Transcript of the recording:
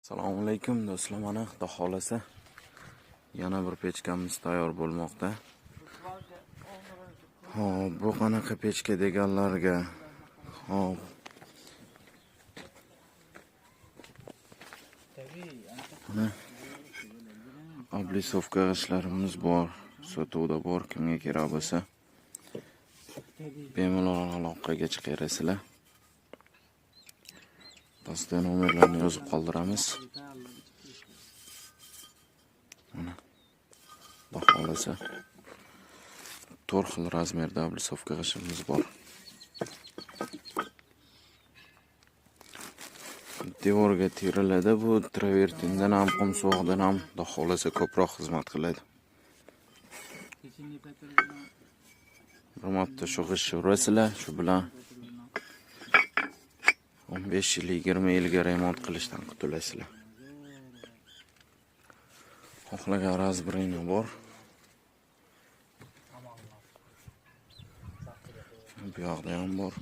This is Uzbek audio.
Assalomu alaykum do'stlar, mana Xudo xolasa yana bir pechkamiz tayyor bo'lmoqda. Hop, bu qanaqa pechka deganlarga, hop. Mana oblisovka g'ishlarimiz bor, sotuvda bor, kimga kerak bo'lsa bemalol aloqaga chiqaverasizlar. Pastda nomerlarni yozib qoldiramiz. Mana Xudo xolasa 4 xil razmerda oblisovka g'ishimiz bor. Devorga teriladi, bu travertindan ham, qumsoqdan ham Xudo xolasa ko'proq xizmat qiladi. Bir marta shu g'ishni urasizlar, shu bilan 15 yil, 20 yilga remont qilishdan qutulasizlar. Xohlagan razbrina bor. Bu yoqda ham bor.